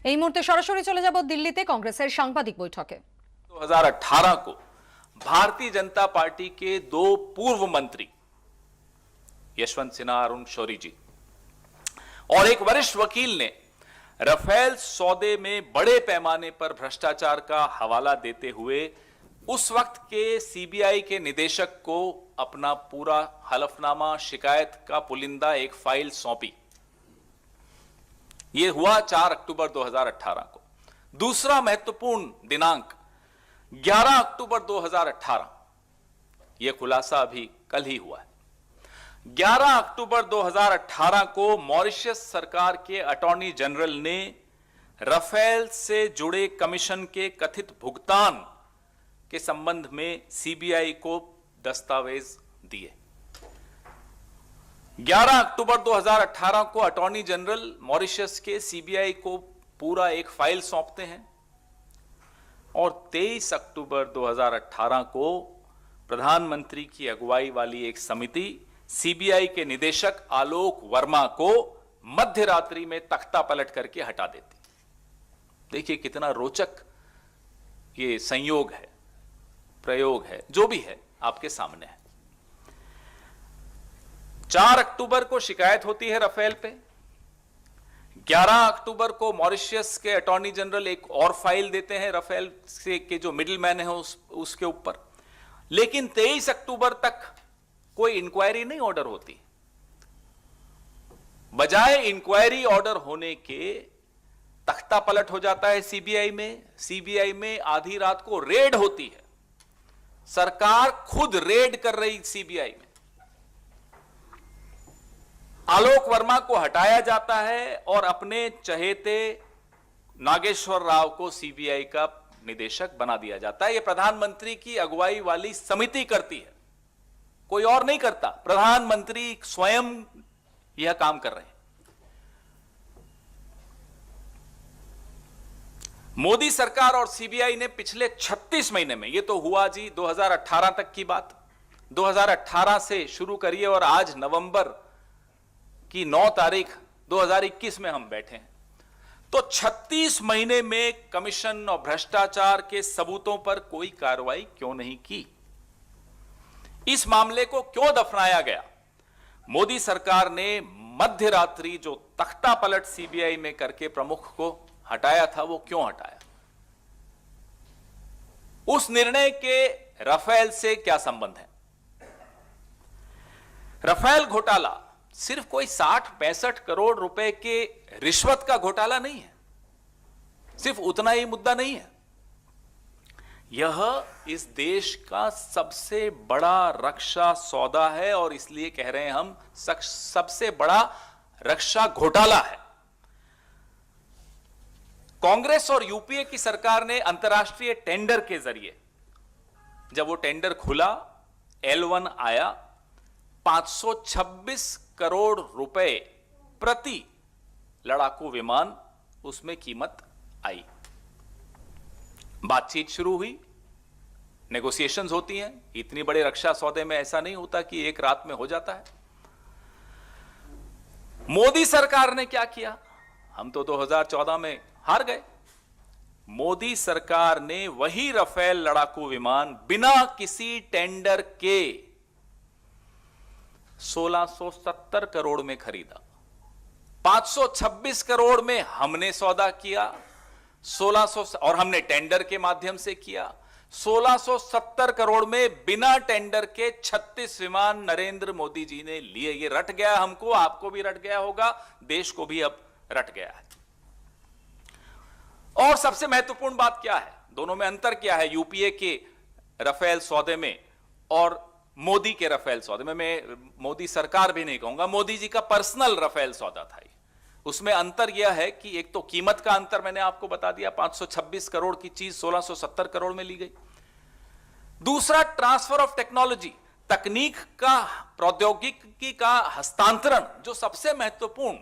এই মুহূর্তে সরাসরি চলে যাব দিল্লিতে কংগ্রেসের সাংবাদিক বৈঠকে। 2018 को भारतीय जनता पार्टी के दो पूर्व मंत्री यशवंत सिन्हा, अरुण शौरी जी और एक वरिष्ठ वकील ने राफेल सौदे में बड़े पैमाने पर भ्रष्टाचार का हवाला देते हुए उस वक्त के सीबीआई के निदेशक को अपना पूरा हलफनामा, शिकायत का पुलिंदा एक फाइल सौंपी। यह हुआ 4 अक्टूबर 2018 को। दूसरा महत्वपूर्ण दिनांक 11 अक्टूबर 2018, यह खुलासा अभी कल ही हुआ है। 11 अक्टूबर 2018 को मॉरिशस सरकार के अटॉर्नी जनरल ने राफेल से जुड़े कमीशन के कथित भुगतान के संबंध में सीबीआई को दस्तावेज दिए। 11 अक्टूबर 2018 को अटॉर्नी जनरल मॉरिशस के सीबीआई को पूरा एक फाइल सौंपते हैं और 23 अक्टूबर 2018 को प्रधानमंत्री की अगुवाई वाली एक समिति सीबीआई के निदेशक आलोक वर्मा को मध्य रात्रि में तख्ता पलट करके हटा देती। देखिए कितना रोचक ये संयोग है, प्रयोग है, जो भी है आपके सामने है। 4 अक्टूबर को शिकायत होती है राफेल पे। 11 अक्टूबर को मॉरिशस के अटॉर्नी जनरल एक और फाइल देते हैं राफेल से के जो मिडिलमैन है उसके ऊपर। लेकिन 23 अक्टूबर तक कोई इंक्वायरी नहीं ऑर्डर होती। बजाय इंक्वायरी ऑर्डर होने के तख्ता पलट हो जाता है सीबीआई में। सीबीआई में आधी रात को रेड होती है। सरकार खुद रेड कर रही सीबीआई में। आलोक वर्मा को हटाया जाता है और अपने चहेते नागेश्वर राव को सीबीआई का निदेशक बना दिया जाता है। यह प्रधानमंत्री की अगुवाई वाली समिति करती है, कोई और नहीं करता। प्रधानमंत्री स्वयं यह काम कर रहे हैं। मोदी सरकार और सीबीआई ने पिछले 36 महीने में, यह तो हुआ जी 2018 तक की बात, 2018 से शुरू करिए और आज नवंबर की 9 तारीख 2021 में हम बैठे हैं, तो 36 महीने में कमीशन और भ्रष्टाचार के सबूतों पर कोई कार्रवाई क्यों नहीं की? इस मामले को क्यों दफनाया गया? मोदी सरकार ने मध्य रात्रि जो तख्ता पलट सीबीआई में करके प्रमुख को हटाया था, वो क्यों हटाया? उस निर्णय के राफेल से क्या संबंध है? राफेल घोटाला सिर्फ कोई 60-65 करोड़ रुपए के रिश्वत का घोटाला नहीं है। सिर्फ उतना ही मुद्दा नहीं है। यह इस देश का सबसे बड़ा रक्षा सौदा है और इसलिए कह रहे हैं हम सबसे बड़ा रक्षा घोटाला है। कांग्रेस और यूपीए की सरकार ने अंतर्राष्ट्रीय टेंडर के जरिए, जब वो टेंडर खुला, L1 आया, 526 करोड़ रुपए प्रति लड़ाकू विमान, उसमें कीमत आई। बातचीत शुरू हुई, नेगोशिएशंस होती हैं। इतनी बड़े रक्षा सौदे में ऐसा नहीं होता कि एक रात में हो जाता है। मोदी सरकार ने क्या किया? हम तो 2014 में हार गए। मोदी सरकार ने वही राफेल लड़ाकू विमान बिना किसी टेंडर के 1670 करोड़ में खरीदा। 526 करोड़ में हमने सौदा किया, 1600 और हमने टेंडर के माध्यम से किया। 1670 करोड़ में बिना टेंडर के 36 विमान नरेंद्र मोदी जी ने लिए। ये रट गया हमको, आपको भी रट गया होगा, देश को भी अब रट गया है। और सबसे महत्वपूर्ण बात क्या है? दोनों में अंतर क्या है? यूपीए के राफेल सौदे में और मोदी के राफेल सौदे में। मैं मोदी सरकार भी नहीं कहूंगा, मोदी जी का पर्सनल राफेल सौदा था। उसमें अंतर यह है कि एक तो कीमत का अंतर मैंने आपको बता दिया, 526 करोड़ की चीज 1670 करोड़ में ली गई। दूसरा, ट्रांसफर ऑफ टेक्नोलॉजी, तकनीक का, प्रौद्योगिकी का हस्तांतरण, जो सबसे महत्वपूर्ण,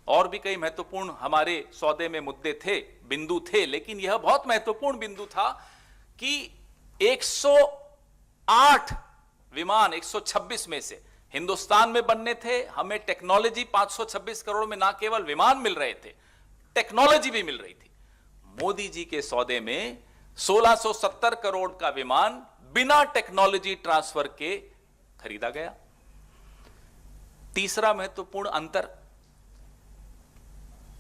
और भी कई महत्वपूर्ण हमारे सौदे में मुद्दे थे, बिंदु थे, लेकिन यह बहुत महत्वपूर्ण बिंदु था कि 108 विमान 126 में से हिंदुस्तान में बनने थे। हमें टेक्नोलॉजी 526 करोड़ में ना केवल विमान मिल रहे थे, टेक्नोलॉजी भी मिल रही थी। मोदी जी के सौदे में 1670 करोड़ का विमान बिना टेक्नोलॉजी ट्रांसफर के खरीदा गया। तीसरा महत्वपूर्ण अंतर,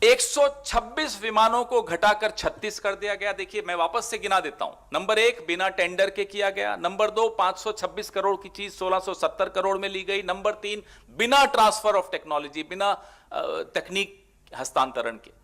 126 विमानों को घटाकर 36 कर दिया गया। देखिए मैं वापस से गिना देता हूं। नंबर 1 बिना टेंडर के किया गया। नंबर 2 526 करोड़ की चीज 1670 करोड़ में ली गई। नंबर 3 बिना ट्रांसफर ऑफ टेक्नोलॉजी, बिना तकनीक हस्तांतरण के।